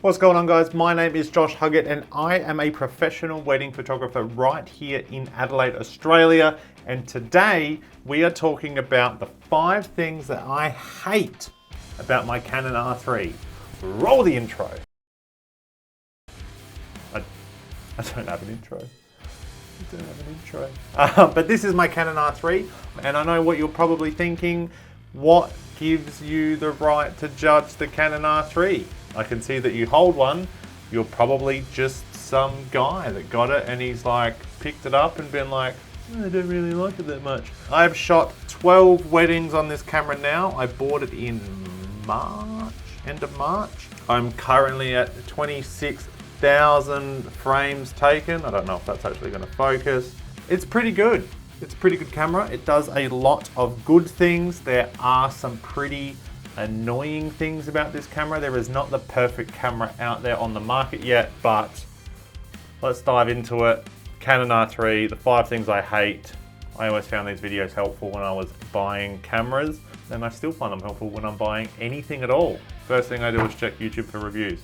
What's going on, guys? My name is Josh Huggett and I am a professional wedding photographer right here in Adelaide, Australia. And today we are talking about the 5 things that I hate about my Canon R3. Roll the intro. I don't have an intro. But this is my Canon R3, and I know what you're probably thinking. What gives you the right to judge the Canon R3? I can see that you hold one. You're probably just some guy that got it and he's like picked it up and been like, I don't really like it that much. I've shot 12 weddings on this camera now. I bought it in March, end of March. I'm currently at 26,000 frames taken. I don't know if that's actually going to focus. It's pretty good. It's a pretty good camera. It does a lot of good things. There are some pretty annoying things about this camera. There is not the perfect camera out there on the market yet, but let's dive into it. Canon R3, the 5 things I hate. I always found these videos helpful when I was buying cameras, and I still find them helpful when I'm buying anything at all. First thing I do is check YouTube for reviews.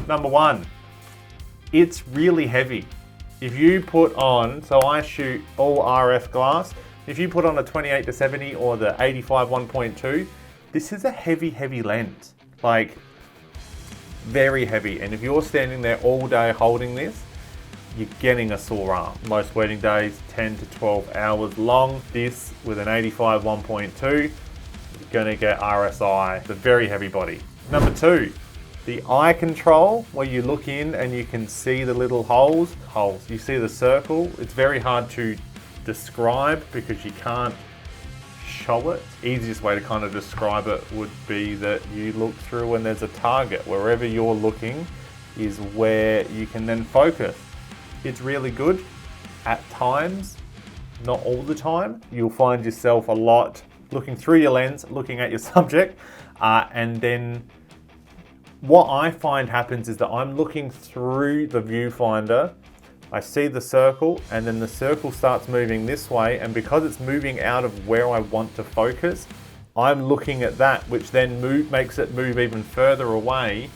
Number 1, it's really heavy. If you put on, so I shoot all RF glass, if you put on a 28-70 or the 85 1.2, this is a heavy lens, like very heavy. And if you're standing there all day holding this, you're getting a sore arm. Most wedding days, 10 to 12 hours long. This with an 85 1.2, you're gonna get RSI. It's a very heavy body. Number 2, the eye control, where you look in and you can see the little holes. You see the circle. It's very hard to describe because you can't show it. Easiest way to kind of describe it would be that you look through and there's a target. Wherever you're looking is where you can then focus. It's really good at times, not all the time. You'll find yourself a lot looking through your lens, looking at your subject, and then what I find happens is that I'm looking through the viewfinder, I see the circle, and then the circle starts moving this way, and because it's moving out of where I want to focus, I'm looking at that, which then makes it move even further away,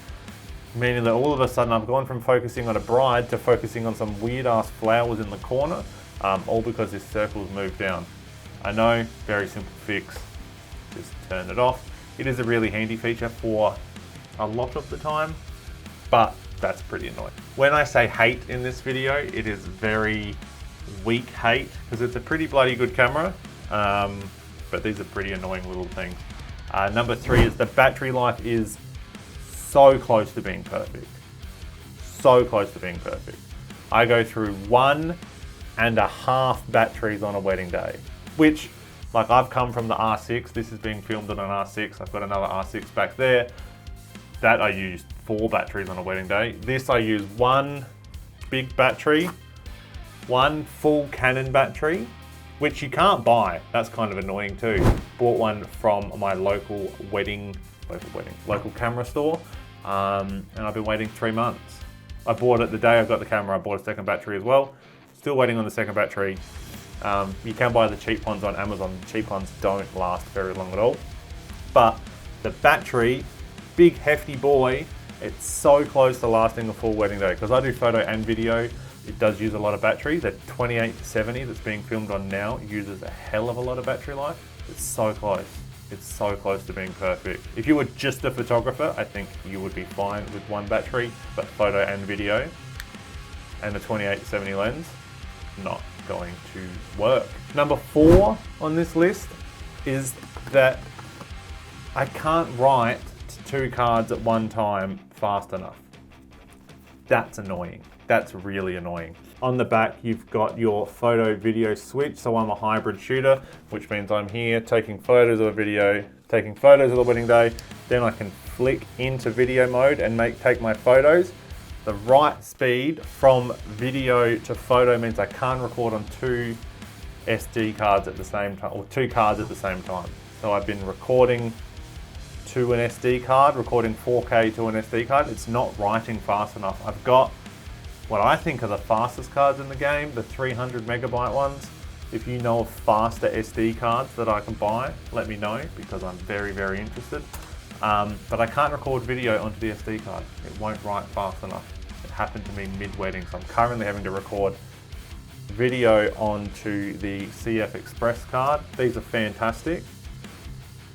meaning that all of a sudden I've gone from focusing on a bride to focusing on some weird ass flowers in the corner, all because this circle's moved down. I know, very simple fix, just turn it off. It is a really handy feature for a lot of the time, but that's pretty annoying. When I say hate in this video, it is very weak hate, because it's a pretty bloody good camera, but these are pretty annoying little things. Number 3 is the battery life is so close to being perfect. So close to being perfect. I go through 1.5 batteries on a wedding day, which, like, I've come from the R6. This is being filmed on an R6. I've got another R6 back there. That I used 4 batteries on a wedding day. This I use 1 big battery, 1 full Canon battery, which you can't buy. That's kind of annoying too. Bought one from my local camera store, and I've been waiting 3 months. I bought it the day I got the camera. I bought a second battery as well. Still waiting on the second battery. You can buy the cheap ones on Amazon. The cheap ones don't last very long at all. But the battery, big hefty boy, it's so close to lasting a full wedding day. Because I do photo and video, it does use a lot of battery. The 28-70 that's being filmed on now uses a hell of a lot of battery life. It's so close. It's so close to being perfect. If you were just a photographer, I think you would be fine with 1 battery, but photo and video and a 28-70 lens, not going to work. Number 4 on this list is that I can't write 2 cards at one time fast enough. That's annoying. That's really annoying. On the back, you've got your photo video switch. So I'm a hybrid shooter, which means I'm here taking photos of a video, taking photos of the wedding day. Then I can flick into video mode and take my photos. The right speed from video to photo means I can't record on 2 SD cards at the same time, or 2 cards at the same time. So I've been recording to an SD card, recording 4K to an SD card. It's not writing fast enough. I've got what I think are the fastest cards in the game, the 300 megabyte ones. If you know of faster SD cards that I can buy, let me know, because I'm very, very interested. but I can't record video onto the SD card. It won't write fast enough. It happened to me mid-wedding, so I'm currently having to record video onto the CF Express card. These are fantastic,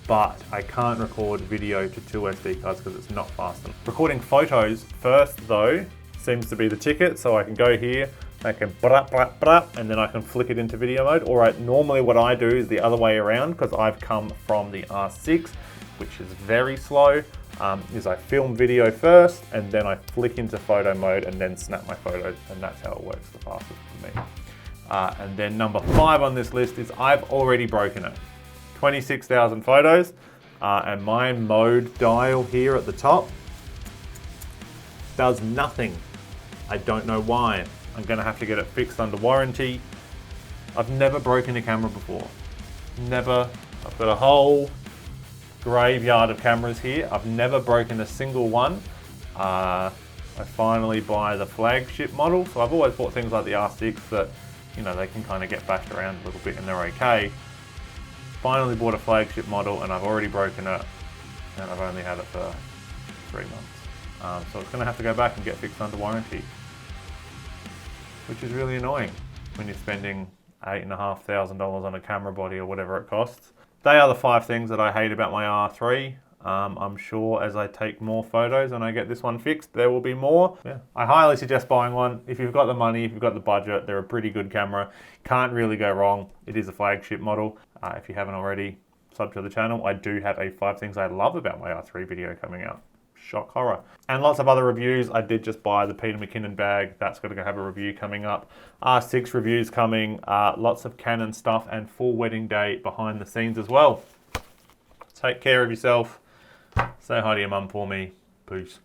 but I can't record video to 2 SD cards because it's not fast enough. Recording photos first though seems to be the ticket, so I can go here, I can and then I can flick it into video mode. Or normally what I do is the other way around, because I've come from the R6, which is very slow, is I film video first and then I flick into photo mode and then snap my photos, and that's how it works the fastest for me. And then number 5 on this list is I've already broken it. 26,000 photos, and my mode dial here at the top does nothing. I don't know why. I'm gonna have to get it fixed under warranty. I've never broken a camera before. Never. I've got a whole graveyard of cameras here. I've never broken a single one. I finally buy the flagship model. So I've always bought things like the R6 that, you know, they can kind of get bashed around a little bit and they're okay. Finally bought a flagship model and I've already broken it, and I've only had it for 3 months. So it's going to have to go back and get fixed under warranty, which is really annoying when you're spending $8,500 on a camera body or whatever it costs. They are the 5 things that I hate about my R3. I'm sure as I take more photos and I get this one fixed, there will be more. Yeah. I highly suggest buying one. If you've got the money, if you've got the budget, they're a pretty good camera. Can't really go wrong. It is a flagship model. If you haven't already, sub to the channel. I do have a 5 things I love about my R3 video coming out. Shock horror. And lots of other reviews. I did just buy the Peter McKinnon bag. That's going to have a review coming up. R6 reviews coming. Lots of Canon stuff and full wedding day behind the scenes as well. Take care of yourself. Say hi to your mum for me. Peace.